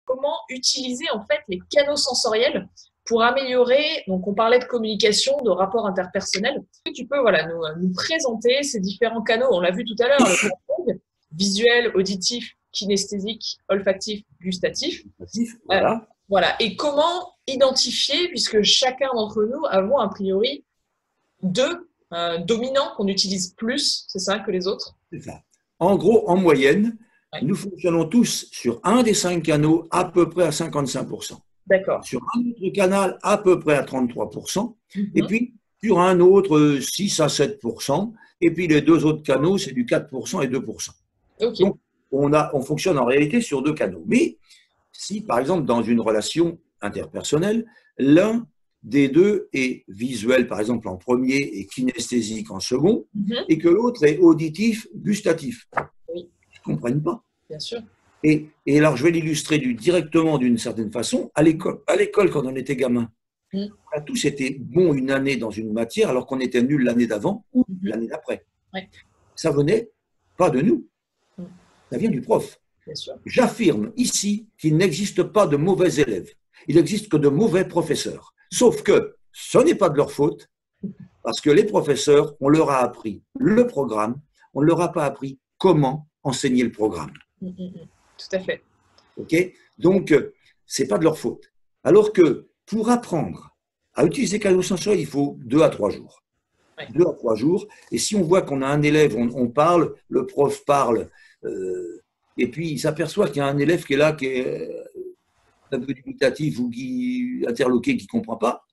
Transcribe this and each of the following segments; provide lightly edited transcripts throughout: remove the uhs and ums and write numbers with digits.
comment utiliser en fait les canaux sensoriels pour améliorer, donc on parlait de communication, de rapport interpersonnel. Est-ce que tu peux voilà, nous présenter ces différents canaux? On l'a vu tout à l'heure, le canal visuel, auditif, kinesthésique, olfactif, gustatif. Voilà. Voilà. Et comment identifier, puisque chacun d'entre nous avons a priori deux dominants qu'on utilise plus, c'est ça, que les autres? C'est ça. En gros, en moyenne, Ouais. nous fonctionnons tous sur un des 5 canaux à peu près à 55%. D'accord. Sur un autre canal, à peu près à 33%. Et puis, sur un autre, 6 à 7%. Et puis, les deux autres canaux, c'est du 4% et 2%. Okay. Donc, on fonctionne en réalité sur 2 canaux. Mais si, par exemple, dans une relation interpersonnelle, l'un des deux est visuel, par exemple, en premier et kinesthésique en second, et que l'autre est auditif, gustatif. Oui. Ils ne comprennent pas. Bien sûr. Et alors, je vais l'illustrer directement d'une certaine façon. À l'école, quand on était gamin, on a tous été bons une année dans une matière alors qu'on était nuls l'année d'avant ou l'année d'après. Ouais. Ça venait pas de nous. Ça vient du prof. J'affirme ici qu'il n'existe pas de mauvais élèves. Il n'existe que de mauvais professeurs. Sauf que ce n'est pas de leur faute, parce que les professeurs, on leur a appris le programme, on ne leur a pas appris comment enseigner le programme. Tout à fait. Okay, donc, ce n'est pas de leur faute. Alors que pour apprendre à utiliser les canaux sensoriels, il faut 2 à 3 jours. Ouais. 2 à 3 jours. Et si on voit qu'on a un élève, on parle, le prof parle, et puis il s'aperçoit qu'il y a un élève qui est là, qui est un peu dubitatif ou qui interloqué, qui ne comprend pas,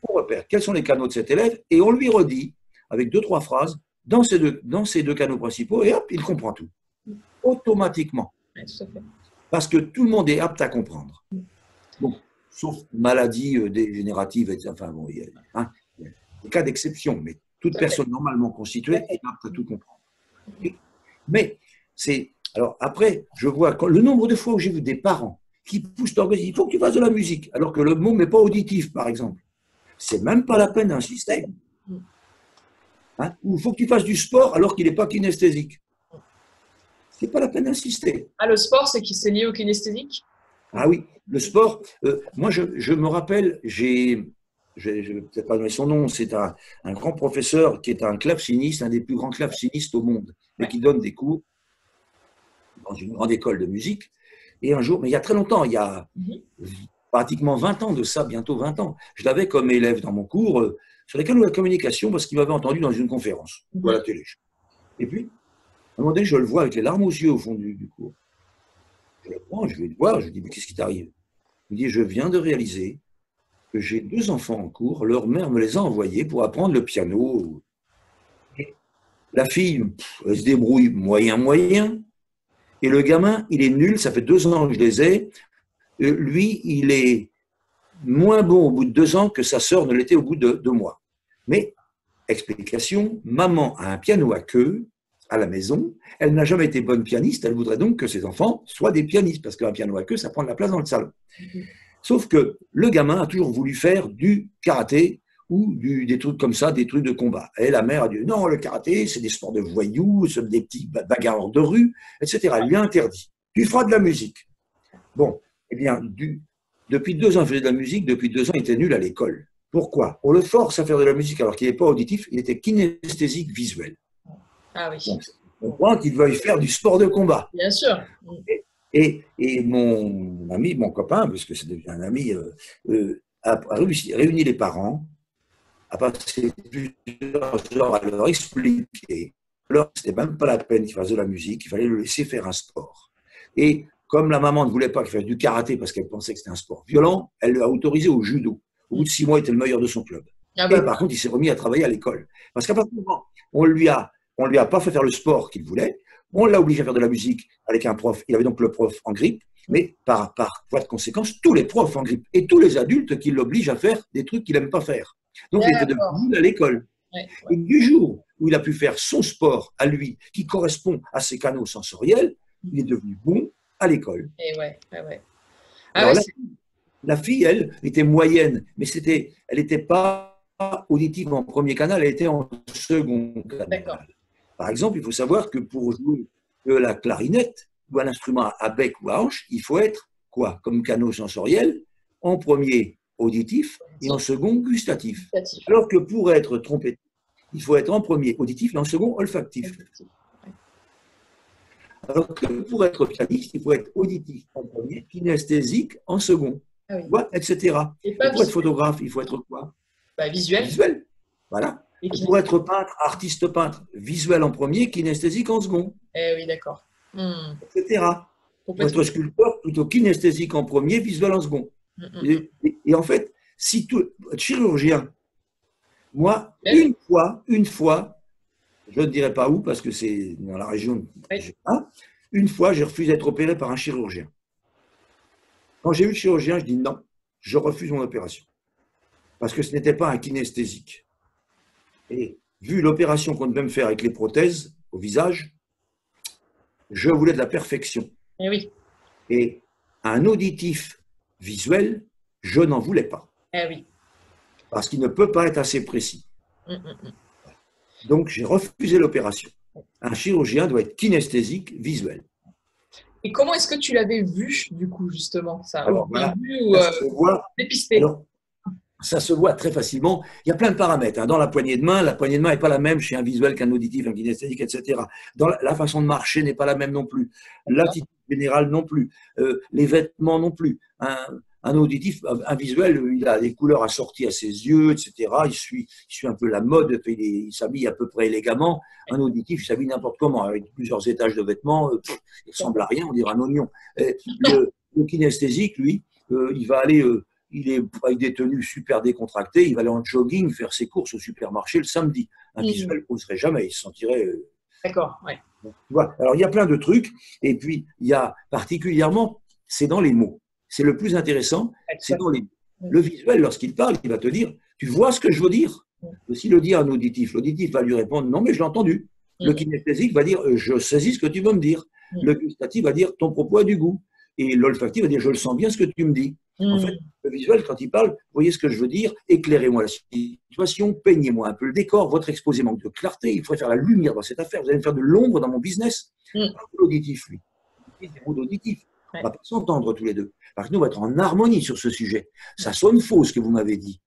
on repère quels sont les canaux de cet élève et on lui redit avec 2-3 phrases dans ces deux canaux principaux et hop, il comprend tout. Automatiquement. Ouais, tout à fait. Parce que tout le monde est apte à comprendre. Bon, sauf maladies dégénératives, enfin bon, il y a des cas d'exception, mais toute personne normalement constituée est apte à tout comprendre. Mais c'est. Alors après, je vois le nombre de fois où j'ai vu des parents qui poussent leur gosse, il faut que tu fasses de la musique, alors que le mot n'est pas auditif, par exemple. C'est même pas la peine d'insister. Hein? Ou il faut que tu fasses du sport alors qu'il n'est pas kinesthésique. C'est pas la peine d'insister. Ah, le sport, c'est lié au kinesthésique? Ah oui, le sport. Moi, je me rappelle, je ne vais peut-être pas donner son nom, c'est un grand professeur qui est un claveciniste, un des plus grands clavecinistes au monde, et qui donne des cours dans une grande école de musique. Et un jour, mais il y a très longtemps, il y a pratiquement 20 ans de ça, bientôt 20 ans, je l'avais comme élève dans mon cours sur les canaux de la communication parce qu'il m'avait entendu dans une conférence ou à la télé. Et puis, à un moment donné, je le vois avec les larmes aux yeux au fond du cours. Je le prends, je vais le voir, je lui dis, mais qu'est-ce qui t'arrive? Il me dit, je viens de réaliser que j'ai 2 enfants en cours, leur mère me les a envoyés pour apprendre le piano. Et la fille, elle se débrouille moyen. Et le gamin, il est nul, ça fait 2 ans que je les ai. Lui, il est moins bon au bout de 2 ans que sa sœur ne l'était au bout de 2 mois. Mais, explication, maman a un piano à queue à la maison, elle n'a jamais été bonne pianiste, elle voudrait donc que ses enfants soient des pianistes, parce qu'un piano à queue, ça prend de la place dans le salon. Sauf que le gamin a toujours voulu faire du karaté ou des trucs comme ça, des trucs de combat. Et la mère a dit, non, le karaté, c'est des sports de voyous, c'est des petits bagarreurs de rue, etc. Elle lui a interdit. Tu feras de la musique. Bon, eh bien, depuis 2 ans, il faisait de la musique, depuis 2 ans, il était nul à l'école. Pourquoi? On le force à faire de la musique alors qu'il n'est pas auditif, il était kinesthésique visuel. Ah oui. Donc, on croit qu'il veuille faire du sport de combat. Bien sûr. Et mon ami, mon copain, parce que c'est devenu un ami, a réuni les parents, a passé plusieurs heures à leur expliquer. Alors, c'était même pas la peine qu'il fasse de la musique, il fallait le laisser faire un sport. Et comme la maman ne voulait pas qu'il fasse du karaté parce qu'elle pensait que c'était un sport violent, elle l'a autorisé au judo. Au bout de 6 mois, il était le meilleur de son club. Et par contre, il s'est remis à travailler à l'école. Parce qu'à partir du moment où on lui a pas fait faire le sport qu'il voulait, on l'a obligé à faire de la musique avec un prof. Il avait donc le prof en grippe, mais par voie de conséquence, tous les profs en grippe et tous les adultes qui l'obligent à faire des trucs qu'il n'aime pas faire. Donc, il était devenu à l'école. Et du jour où il a pu faire son sport à lui, qui correspond à ses canaux sensoriels, il est devenu bon à l'école. Alors là, la fille, elle, était moyenne, mais elle n'était pas auditive en premier canal, elle était en second canal. Par exemple, il faut savoir que pour jouer de la clarinette ou un instrument à bec ou à hanche, il faut être quoi comme canaux sensoriels? En premier, auditif et en second, gustatif. Alors que pour être trompé, il faut être en premier auditif et en second, olfactif. Alors que pour être pianiste, il faut être auditif en premier, kinesthésique en second, etc. Et pour être photographe, il faut être quoi? Visuel. Visuel. Voilà. Et pour être peintre, artiste peintre, visuel en premier, kinesthésique en second. Oui, d'accord. Etc. Pour être sculpteur, plutôt kinesthésique en premier, visuel en second. Et en fait, si tout chirurgien, moi, une fois, je ne dirais pas où, parce que c'est dans la région. Une fois, j'ai refusé d'être opéré par un chirurgien. Quand j'ai eu le chirurgien, je dis non, je refuse mon opération. Parce que ce n'était pas un kinesthésique. Et vu l'opération qu'on devait me faire avec les prothèses au visage, je voulais de la perfection. Et un auditif visuel, je n'en voulais pas. Parce qu'il ne peut pas être assez précis. Donc, j'ai refusé l'opération. Un chirurgien doit être kinesthésique visuel. Et comment est-ce que tu l'avais vu, du coup, justement ça? Alors, voilà, dépisté? Alors, ça se voit très facilement. Il y a plein de paramètres. Dans la poignée de main n'est pas la même chez un visuel qu'un auditif, un kinesthésique, etc. Dans la façon de marcher n'est pas la même non plus. L'attitude générale non plus. Les vêtements non plus. Un auditif, un visuel, il a des couleurs assorties à ses yeux, etc. Il suit un peu la mode, il s'habille à peu près élégamment. Un auditif, il s'habille n'importe comment, avec plusieurs étages de vêtements, il ressemble à rien, on dirait un oignon. Le kinesthésique, lui, il va aller, il est avec des tenues super décontractées, il va aller en jogging, faire ses courses au supermarché le samedi. Un visuel n'oserait jamais, il se sentirait… D'accord, ouais. Tu vois. Alors, il y a plein de trucs, et puis, il y a particulièrement, c'est dans les mots. C'est le plus intéressant, c'est dans les mots. Le visuel, lorsqu'il parle, il va te dire, tu vois ce que je veux dire? S'il le dit à un auditif, l'auditif va lui répondre, non, mais je l'ai entendu. Le kinesthésique va dire, je saisis ce que tu veux me dire. Le gustatif va dire, ton propos a du goût. Et l'olfactif va dire, je le sens bien ce que tu me dis. En fait, le visuel, quand il parle, vous voyez ce que je veux dire, éclairez-moi la situation, peignez-moi un peu le décor, votre exposé manque de clarté, il faudrait faire la lumière dans cette affaire, vous allez me faire de l'ombre dans mon business. L'auditif, lui, il des mots d'auditif. On ne va pas s'entendre tous les deux. Parce que nous, on va être en harmonie sur ce sujet. Ça sonne faux, ce que vous m'avez dit.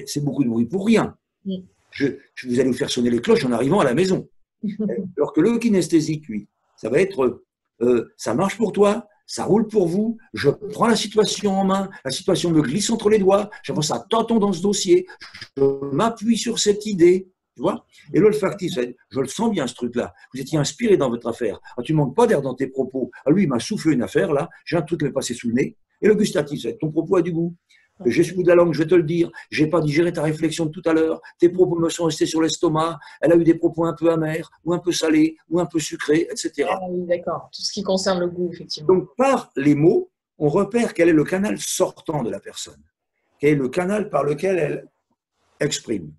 C'est beaucoup de bruit pour rien. Vous allez vous faire sonner les cloches en arrivant à la maison. Alors que le kinesthésique, lui, ça va être, ça marche pour toi, ça roule pour vous, je prends la situation en main, la situation me glisse entre les doigts, j'avance à tâtons dans ce dossier, je m'appuie sur cette idée, tu vois. Et l'olfactif, je le sens bien ce truc-là, vous étiez inspiré dans votre affaire, tu ne manques pas d'air dans tes propos, lui il m'a soufflé une affaire là, j'ai un truc qui m'est passé sous le nez, et le gustatif, ton propos a du goût. J'ai ce bout de la langue, je vais te le dire. Je n'ai pas digéré ta réflexion de tout à l'heure. Tes propos me sont restés sur l'estomac. Elle a eu des propos un peu amers, ou un peu salés, ou un peu sucrés, etc. Ah oui, d'accord. Tout ce qui concerne le goût, effectivement. Donc, par les mots, on repère quel est le canal sortant de la personne. Quel est le canal par lequel elle exprime.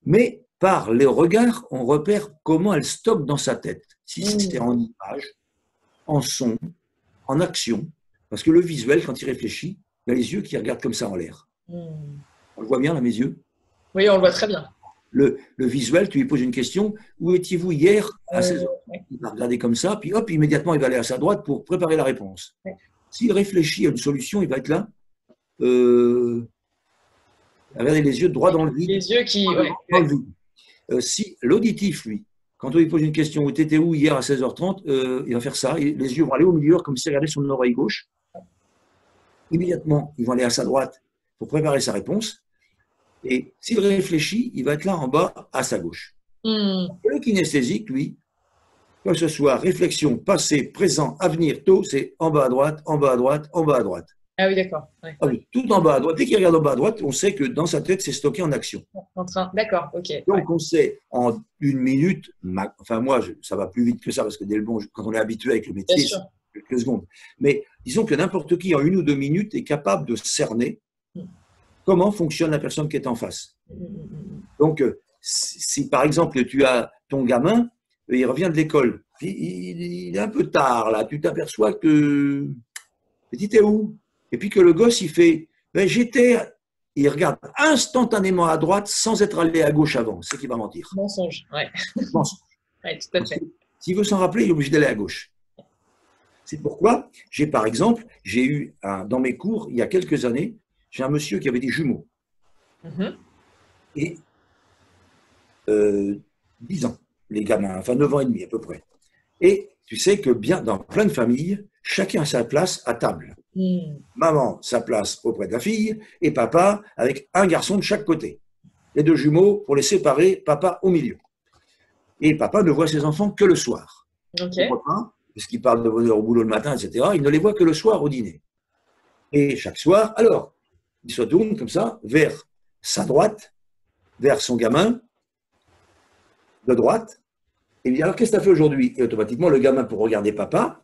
Mais par les regards, on repère comment elle stocke dans sa tête. Si c'est en image, en son, en action. Parce que le visuel, quand il réfléchit, il a les yeux qui regardent comme ça en l'air. On le voit bien, là, mes yeux? Oui, on le voit très bien. Le visuel, tu lui poses une question. Où étiez-vous hier à 16h? Il va regarder comme ça, puis hop, immédiatement, il va aller à sa droite pour préparer la réponse. S'il réfléchit à une solution, il va être là. Regardez les yeux droit dans le vide. Les yeux qui… Dans le vide. Si l'auditif, lui, quand on lui pose une question, où t'étais où hier à 16h30, il va faire ça. Les yeux vont aller au milieu, comme s'il regardait son oreille gauche. Immédiatement, ils vont aller à sa droite pour préparer sa réponse. Et s'il réfléchit, il va être là en bas, à sa gauche. Le kinesthésique, lui, que ce soit réflexion, passé, présent, avenir, tôt, c'est en bas à droite, en bas à droite, en bas à droite. Ah oui, d'accord. Ouais. Tout en bas à droite. Dès qu'il regarde en bas à droite, on sait que dans sa tête, c'est stocké en action. D'accord, ok. Donc, on sait en une minute, enfin moi, ça va plus vite que ça, parce que dès le bon, quand on est habitué avec le métier, c'est quelques secondes. Mais disons que n'importe qui, en 1 ou 2 minutes, est capable de cerner comment fonctionne la personne qui est en face. Donc, si par exemple, tu as ton gamin, il revient de l'école, il est un peu tard, là, tu t'aperçois que… Tu t'es où? Et puis que le gosse, il fait ben, j'étais. Il regarde instantanément à droite sans être allé à gauche avant. C'est qu'il va mentir. Mensonge, ouais. Mensonge. Ouais, tout à fait. S'il veut s'en rappeler, il est obligé d'aller à gauche. C'est pourquoi j'ai, par exemple, j'ai eu dans mes cours, il y a quelques années, j'ai un monsieur qui avait des jumeaux. Mhm. Et 10 ans, les gamins, enfin 9 ans et demi à peu près. Et tu sais que bien dans plein de familles, chacun a sa place à table. Mm. Maman, sa place auprès de la fille, et papa avec un garçon de chaque côté. Les deux jumeaux, pour les séparer, papa au milieu. Et papa ne voit ses enfants que le soir. Ok. Au repas, puisqu'il parle de bonheur au boulot le matin, etc., il ne les voit que le soir au dîner. Et chaque soir, alors, il se tourne comme ça vers sa droite, vers son gamin de droite, et il dit alors qu'est-ce que tu as fait aujourd'hui? Et automatiquement, le gamin, pour regarder papa,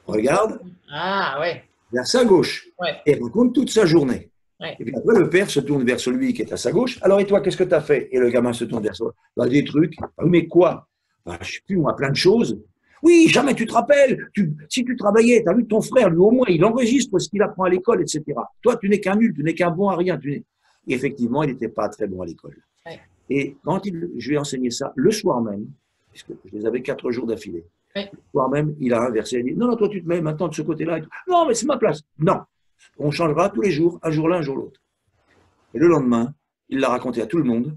regarde Ah, ouais. vers sa gauche Ouais. et raconte toute sa journée. Ouais. Et puis après, le père se tourne vers celui qui est à sa gauche. Alors, et toi, qu'est-ce que tu as fait? Et le gamin se tourne vers soi. Bah, des trucs. Ah, mais quoi? Bah, je ne sais plus, moi, plein de choses. Oui, jamais tu te rappelles. Si tu travaillais, tu as vu ton frère, lui, au moins, il enregistre ce qu'il apprend à l'école, etc. Toi, tu n'es qu'un nul, tu n'es qu'un bon à rien. Et effectivement, il n'était pas très bon à l'école. Ouais. Et quand je lui ai enseigné ça, le soir même, puisque je les avais 4 jours d'affilée, Ouais. le soir même, il a inversé. Il a dit non, non, toi, tu te mets maintenant de ce côté-là. Non, mais c'est ma place. Non. On changera tous les jours, un jour l'un, un jour l'autre. Et le lendemain, il l'a raconté à tout le monde.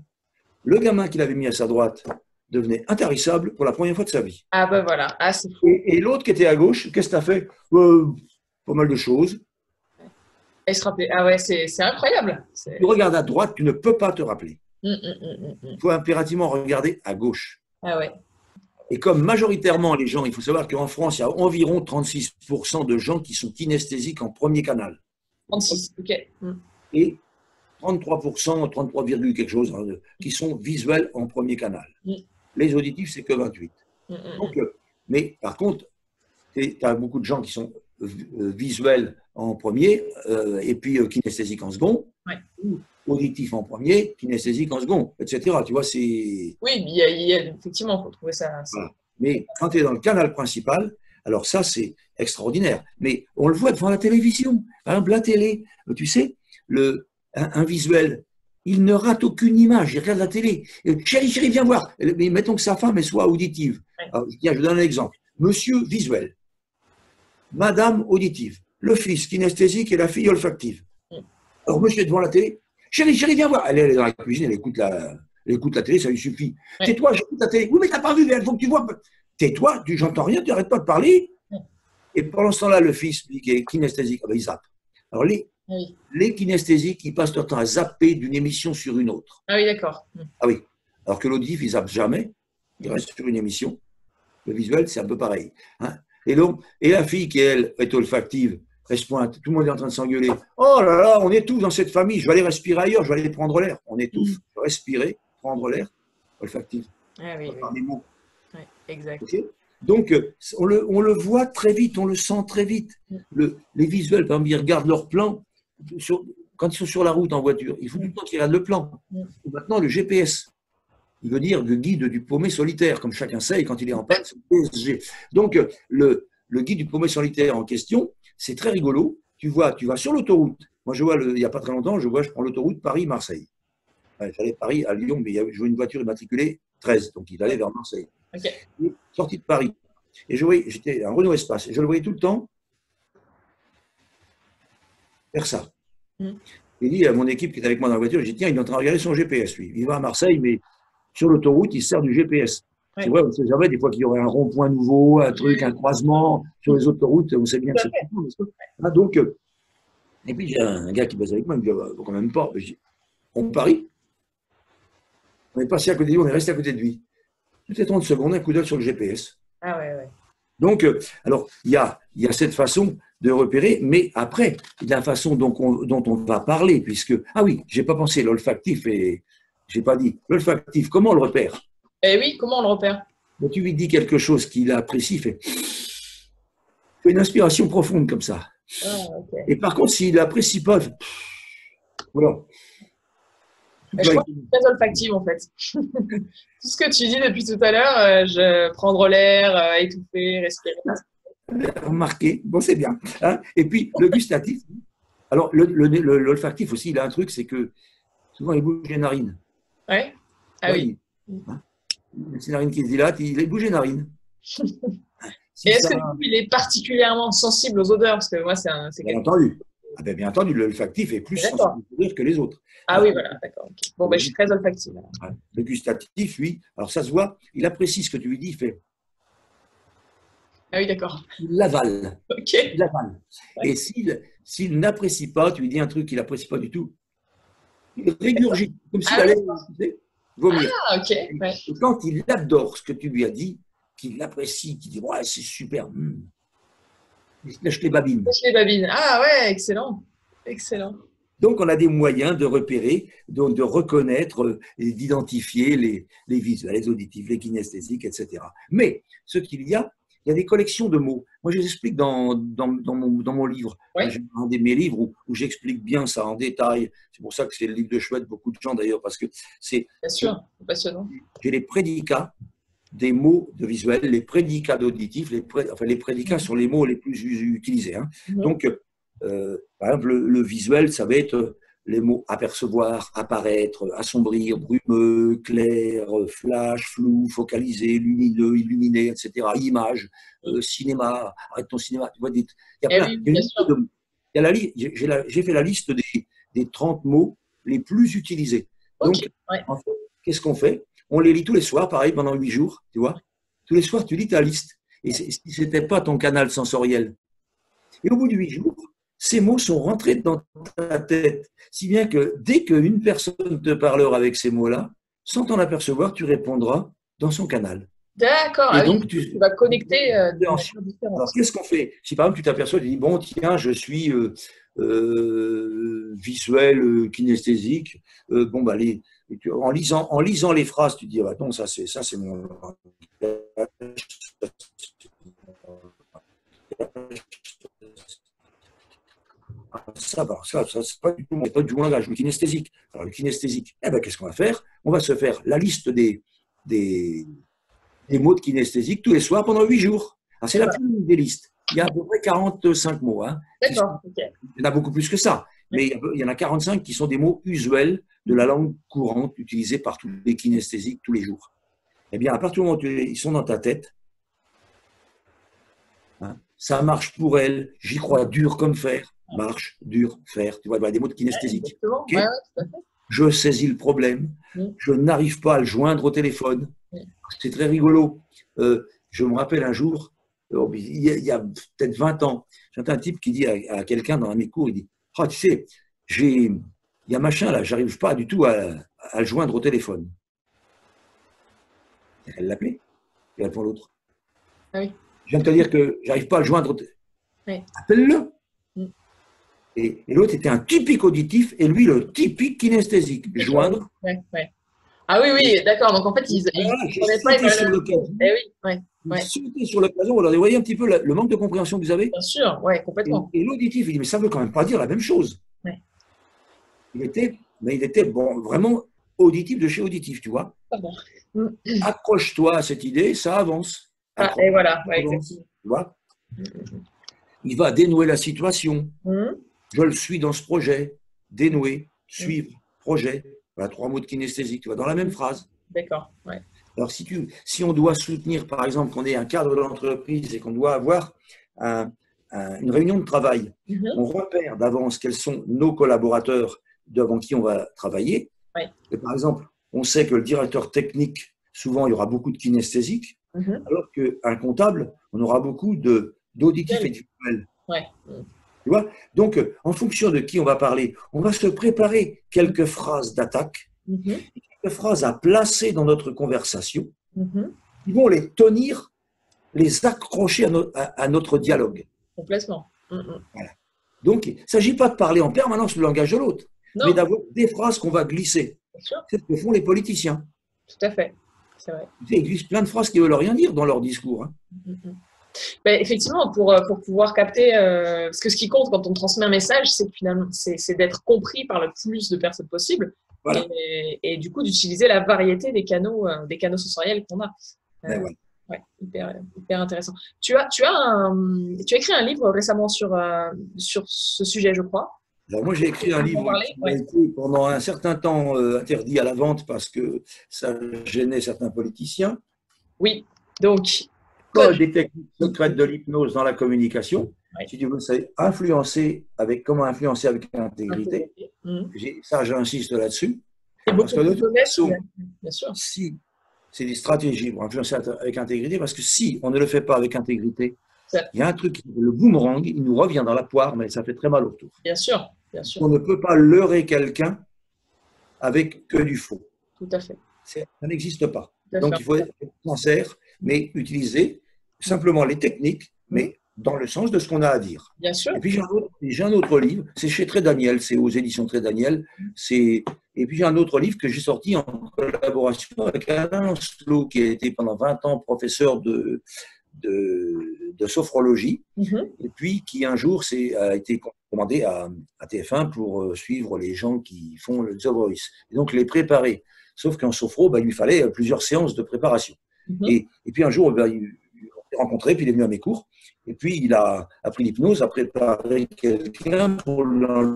Le gamin qu'il avait mis à sa droite devenait intarissable pour la première fois de sa vie. Ah, ben voilà. Ah, c'est fou. Et l'autre qui était à gauche, qu'est-ce que tu as fait? Pas mal de choses. Il se rappelait. Ah, ouais, c'est incroyable. Tu regardes à droite, tu ne peux pas te rappeler. Mm, mm, mm, mm. Il faut impérativement regarder à gauche. Ah, ouais. Et comme majoritairement les gens, il faut savoir qu'en France, il y a environ 36% de gens qui sont kinesthésiques en premier canal. 36. Ok. Mm. Et 33%, 33, quelque chose, hein, qui sont visuels en premier canal. Mm. Les auditifs, c'est que 28. Mm, mm, Donc, mais par contre, tu as beaucoup de gens qui sont visuels en premier et puis kinesthésiques en second, ouais. ou auditifs en premier, kinesthésiques en second, etc. Tu vois, c'est. Oui, effectivement, il faut trouver ça. Voilà. Mais quand tu es dans le canal principal, alors ça, c'est extraordinaire. Mais on le voit devant la télévision. Par exemple, la télé, tu sais, un visuel, il ne rate aucune image. Il regarde la télé. Chérie, chérie, viens voir. Mais mettons que sa femme soit auditive. Ouais. Alors, tiens, je donne un exemple. Monsieur visuel, madame auditive, le fils kinesthésique et la fille olfactive. Alors, monsieur est devant la télé. Chérie, chérie, viens voir. Elle est dans la cuisine, elle écoute la télé, ça lui suffit. Ouais. Tais-toi, j'écoute la télé. Oui, mais t'as pas vu, il faut que tu vois. Tais-toi, j'entends rien, tu n'arrêtes pas de parler. Ouais. Et pendant ce temps-là, le fils, lui, qui est kinesthésique, il zappe. Alors, les kinesthésiques, ils passent leur temps à zapper d'une émission sur une autre. Ah oui, d'accord. Ah oui. Alors que l'auditif, il zappe jamais. Il reste sur une émission. Le visuel, c'est un peu pareil. Hein, et la fille qui, elle, est olfactive, elle se pointe, tout le monde est en train de s'engueuler. Oh là là, on étouffe dans cette famille, je vais aller respirer ailleurs, je vais aller prendre l'air. On étouffe, respirer, prendre l'air, olfactif. Ah oui, par les mots. Oui, exact. Okay, donc, on le voit très vite, on le sent très vite. Les visuels, par exemple, ils regardent leur plan. Quand ils sont sur la route en voiture, il faut tout le temps qu'ils regardent le plan. Maintenant, le GPS, il veut dire le guide du paumé solitaire, comme chacun sait, et quand il est en panne, c'est le PSG. Donc, le guide du paumé solitaire en question, c'est très rigolo. Tu vas sur l'autoroute. Moi, je vois, il n'y a pas très longtemps, je prends l'autoroute Paris-Marseille. J'allais de Paris à Lyon, mais je vois une voiture immatriculée 13, donc il allait vers Marseille. Okay. Sorti de Paris. Et j'étais un Renault Espace, et je le voyais tout le temps faire ça. Il dit à mon équipe qui est avec moi dans la voiture, je dis tiens, il est en train de regarder son GPS, lui. Il va à Marseille, mais sur l'autoroute, il se sert du GPS. Ouais. C'est vrai, on ne sait jamais, des fois qu'il y aurait un rond-point nouveau, un truc, un croisement sur les autoroutes, on sait bien que c'est pas. Donc, et puis j'ai un gars qui bosse avec moi, il me dit quand même pas. Je dis, on parie. On est passé à côté de lui, on est resté à côté de lui. Toutes les 30 secondes, un coup d'œil sur le GPS. Ah ouais, ouais. Donc, alors, il y a cette façon de repérer, mais après, il y a la façon dont on va parler, puisque, ah oui, j'ai pas pensé, l'olfactif, et j'ai pas dit, l'olfactif, comment on le repère? Eh oui, comment on le repère? Quand tu lui dis quelque chose qu'il apprécie, fait une inspiration profonde comme ça. Ah, okay. Et par contre, s'il n'apprécie pas, voilà. Je crois que c'est très olfactive en fait. Tout ce que tu dis depuis tout à l'heure, je prendre l'air, étouffer, respirer. Remarqué, bon c'est bien. Hein, et puis le gustatif, alors l'olfactif aussi, il a un truc, c'est que souvent il bouge les narines. Ouais. Ah oui. Hein, les narines qui se dilatent, il bouge les narines. Et Si est-ce ça, que du coup, il est particulièrement sensible aux odeurs? Parce que moi, c'est bien quelque entendu. Ah ben, bien entendu, l'olfactif est plus D'accord. sensible aux odeurs que les autres. Ah oui, voilà, d'accord. Ok. Bon, ben, je suis très olfactive. Alors. Le gustatif, lui, alors ça se voit, il apprécie ce que tu lui dis, il fait, Ah oui, d'accord. il l'avale. Ok. Il l'avale. Ouais. Et s'il n'apprécie pas, tu lui dis un truc qu'il n'apprécie pas du tout, il régurgite, comme s'il Ah oui, allait, tu sais, vomir. ah, ok. Ouais. Et quand il adore ce que tu lui as dit, qu'il l'apprécie, qu'il dit ouais, c'est super, il se lèche les babines. Lèche les babines. Ah ouais, excellent. Excellent. Donc, on a des moyens de repérer, de reconnaître et d'identifier les visuels, les auditifs, les kinesthésiques, etc. Mais ce qu'il y a des collections de mots. Moi, je les explique dans mon livre. Ouais, J'ai un de mes livres où j'explique bien ça en détail. C'est pour ça que c'est le livre de chevet de beaucoup de gens d'ailleurs, parce que bien sûr. C'est passionnant. j'ai les prédicats des mots de visuel, les prédicats d'auditif, les prédicats sont les mots les plus utilisés. Hein. Mhm. Donc, par exemple, le visuel, ça va être les mots apercevoir, apparaître, assombrir, brumeux, clair, flash, flou, focalisé, lumineux, illuminé, etc. Image, cinéma, arrête ton cinéma. Tu vois, il y a Eh plein. oui, Il y a une bien liste sûr. de, il y a j'ai fait la liste des 30 mots les plus utilisés. Ok. Donc, Ouais. en fait, qu'est-ce qu'on fait? On les lit tous les soirs, pareil, pendant 8 jours, tu vois. Tous les soirs, tu lis ta liste. Et si ce n'était pas ton canal sensoriel. Et au bout de 8 jours, ces mots sont rentrés dans ta tête. Si bien que dès qu'une personne te parlera avec ces mots-là, sans t'en apercevoir, tu répondras dans son canal. D'accord. Et Ah oui, donc, tu vas connecter d'une manière alors, différente. qu'est-ce qu'on fait? Si par exemple, tu t'aperçois, tu dis, bon, tiens, je suis visuel, kinesthésique, bon, bah, en lisant les phrases, tu te dis, ah, bah, non, ça, c'est mon. Ça c'est pas du tout mon langage, le kinesthésique. Alors, le kinesthésique, eh ben, qu'est-ce qu'on va faire? On va se faire la liste des, des mots de kinesthésique tous les soirs pendant 8 jours. Alors, c'est la plus longue des listes. Il y a à peu près 45 mots. Hein, D'accord. Ok. il y en a beaucoup plus que ça, mais il y en a 45 qui sont des mots usuels de la langue courante utilisée par tous les kinesthésiques tous les jours. Eh bien, à partir du moment où ils sont dans ta tête, hein, ça marche pour elle, j'y crois dur comme fer, marche, dur, fer. Tu vois, des mots de kinesthésique. Exactement. Ouais, Okay, ouais, tout à fait. je saisis le problème, Mm. je n'arrive pas à le joindre au téléphone. Mm. C'est très rigolo. Je me rappelle un jour, il y a peut-être 20 ans, j'entends un type qui dit à quelqu'un dans un de mes cours, il dit, ah, tu sais, il y a machin là, j'arrive pas du tout à le joindre au téléphone. Elle l'appelait, et répond l'autre. Ah oui. Je viens de te dire que j'arrive pas à le joindre au téléphone. Ouais. Appelle-le. Mm. Et l'autre était un typique auditif et lui le typique kinesthésique. Joindre. Ouais, ouais. Ah oui, oui, d'accord. Donc en fait, ils Voilà, ne j'ai prenaient pas sauté sur une. l'occasion. Eh oui, ouais, ouais. Sauté sur l'occasion. Alors, vous voyez un petit peu le manque de compréhension que vous avez. Bien sûr, ouais, complètement. Et l'auditif, il dit, mais ça ne veut quand même pas dire la même chose. Ouais. Il était bon, vraiment auditif de chez auditif, tu vois. Pardon. Mm. Accroche-toi à cette idée, ça avance. Ah, et voilà, ouais, Avance, exactement. tu vois. Il va dénouer la situation. Mm. Je le suis dans ce projet. Dénouer, suivre, projet. Voilà, 3 mots de kinesthésique, tu vois, dans la même phrase. D'accord, ouais. Alors, si on doit soutenir, par exemple, qu'on est un cadre de l'entreprise et qu'on doit avoir une réunion de travail, on repère d'avance quels sont nos collaborateurs devant qui on va travailler. Ouais. Et par exemple, on sait que le directeur technique, souvent, il y aura beaucoup de kinesthésique, alors qu'un comptable, on aura beaucoup d'auditifs et de visuels. Ouais. Tu vois? Donc, en fonction de qui on va parler, on va se préparer quelques phrases d'attaque, quelques phrases à placer dans notre conversation, qui vont les tenir, les accrocher à notre dialogue. Complètement. Voilà. Donc, il ne s'agit pas de parler en permanence le langage de l'autre, mais d'avoir des phrases qu'on va glisser. C'est ce que font les politiciens. Tout à fait, c'est vrai. Ils glissent plein de phrases qui ne veulent rien dire dans leur discours. Hein. Ben, effectivement, pour pouvoir capter, parce que ce qui compte quand on transmet un message, c'est finalement c'est d'être compris par le plus de personnes possible, voilà. et du coup d'utiliser la variété des canaux sensoriels qu'on a. Voilà. Ouais, hyper intéressant. Tu as écrit un livre récemment sur ce sujet, je crois. Alors moi, j'ai écrit un livre qui a été pendant un certain temps interdit à la vente parce que ça gênait certains politiciens. Oui, donc l'école des techniques secrètes de l'hypnose dans la communication. Oui. Si tu veux, c'est comment influencer avec intégrité. Ça, j'insiste là-dessus. Et Parce que de toute façon, bien sûr. si c'est des stratégies pour influencer avec intégrité, parce que si on ne le fait pas avec intégrité, il y a un truc, le boomerang, il nous revient dans la poire, mais ça fait très mal au retour. Bien sûr, bien sûr. On ne peut pas leurrer quelqu'un avec que du faux. Tout à fait. Ça n'existe pas. Donc, il faut être sincère, mais utiliser simplement les techniques, mais dans le sens de ce qu'on a à dire. Bien sûr. Et puis, j'ai un autre livre, c'est chez Très Daniel, c'est aux éditions Très Daniel. Et puis, j'ai un autre livre que j'ai sorti en collaboration avec Alain Lancelot, qui a été pendant 20 ans professeur de sophrologie, et puis qui un jour a été commandé à TF1 pour suivre les gens qui font le The Voice. Et donc, les préparer. Sauf qu'en sophro, il lui fallait plusieurs séances de préparation. Et puis un jour, il s'est rencontré, puis il est venu à mes cours, et puis il a appris l'hypnose, a préparé quelqu'un pour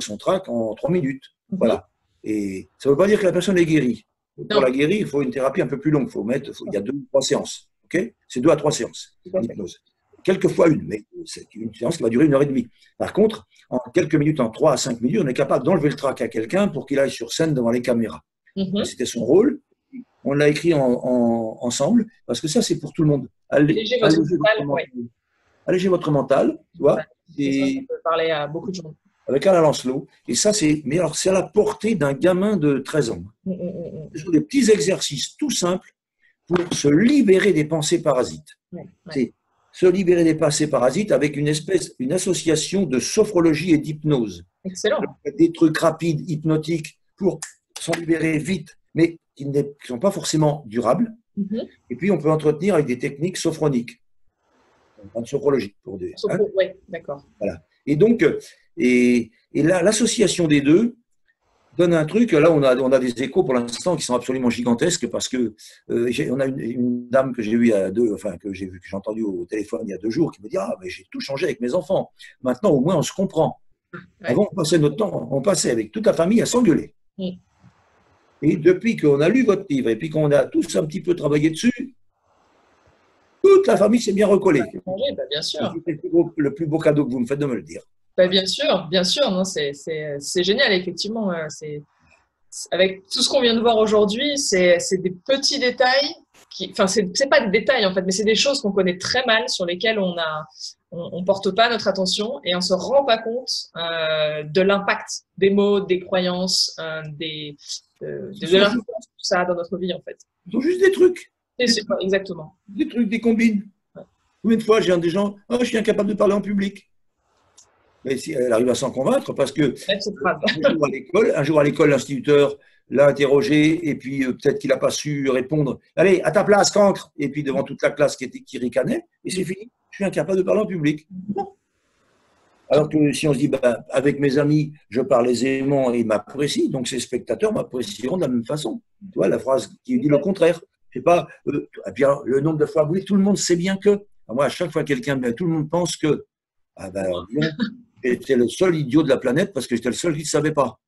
son trac en 3 minutes. Voilà. Et ça ne veut pas dire que la personne est guérie. Pour la guérir, il faut une thérapie un peu plus longue. Il y a 2 ou 3 séances. Okay, c'est 2 à 3 séances d'hypnose. Quelquefois une, mais c'est une séance qui va durer 1h30. Par contre, en quelques minutes, en 3 à 5 minutes, on est capable d'enlever le trac à quelqu'un pour qu'il aille sur scène devant les caméras. C'était son rôle. On l'a écrit ensemble, parce que ça, c'est pour tout le monde. Allégez votre mental, tu vois. Ça peut parler à beaucoup de gens. Avec Alain Lancelot. Et ça, c'est à la portée d'un gamin de 13 ans. Ce sont des petits exercices tout simples pour se libérer des pensées parasites. C'est se libérer des pensées parasites avec une association de sophrologie et d'hypnose. Excellent. Des trucs rapides, hypnotiques, pour s'en libérer vite, mais qui ne sont pas forcément durables. Et puis, on peut entretenir avec des techniques sophroniques, en sophrologie. Oui, d'accord. Voilà. Et donc, l'association des deux donne un truc. Là, on a des échos pour l'instant qui sont absolument gigantesques, parce que on a une dame que j'ai eue que j'ai entendu au téléphone il y a 2 jours, qui me dit: ah, mais j'ai tout changé avec mes enfants. Maintenant, au moins, on se comprend. Avant, on passait notre temps, on passait avec toute la famille à s'engueuler. Et depuis qu'on a lu votre livre et puis qu'on a tous un petit peu travaillé dessus, toute la famille s'est bien recollée. Bien sûr. C'est le plus beau cadeau que vous me faites de me le dire. Bien sûr, bien sûr. C'est génial, effectivement. Avec tout ce qu'on vient de voir aujourd'hui, c'est des petits détails. C'est pas des détails, en fait, mais c'est des choses qu'on connaît très mal, sur lesquelles on porte pas notre attention, et on se rend pas compte de l'impact des mots, des croyances, de l'influence que ça a dans notre vie, en fait. Ce sont juste des trucs. Exactement. Des trucs, des combines. Combien de fois j'ai des gens: oh, je suis incapable de parler en public. Mais si elle arrive à s'en convaincre, parce que un jour à l'école, l'instituteur l'a interrogé, et puis peut-être qu'il n'a pas su répondre. Allez, à ta place, cancre. Et puis devant toute la classe qui ricanait, et c'est fini. Je suis incapable de parler en public. Bon. Alors que si on se dit, avec mes amis, je parle aisément et ils m'apprécient, donc ces spectateurs m'apprécieront de la même façon. Tu vois, la phrase qui dit le contraire. C'est pas, et puis alors, le nombre de fois, oui, tout le monde sait bien que. Alors moi, à chaque fois quelqu'un, tout le monde pense que. Alors, j'étais le seul idiot de la planète, parce que j'étais le seul qui ne savait pas.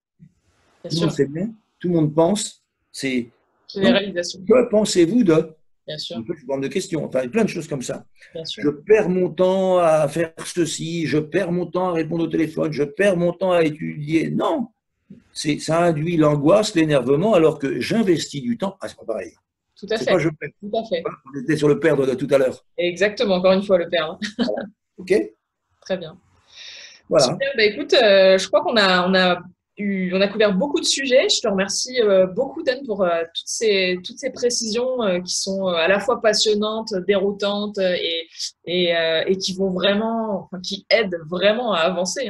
Tout le monde sait bien, tout le monde pense. C'est généralisation. Que pensez-vous de? Bien sûr. Un peu de bande de questions, enfin, plein de choses comme ça. Bien sûr. Je perds mon temps à faire ceci, je perds mon temps à répondre au téléphone, je perds mon temps à étudier. Non, ça induit l'angoisse, l'énervement, alors que j'investis du temps. C'est pas pareil. Tout à fait. Pas je perds. Tout à fait. On était sur le perdre de tout à l'heure. Exactement, encore une fois, le perdre. Voilà. OK. Très bien. Voilà. Super. Écoute, je crois qu'on a couvert beaucoup de sujets. Je te remercie beaucoup, Dan, pour toutes ces précisions qui sont à la fois passionnantes, déroutantes et qui vont vraiment, qui aident vraiment à avancer.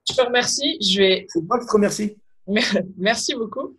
Je te remercie. C'est moi qui te remercie. Merci beaucoup.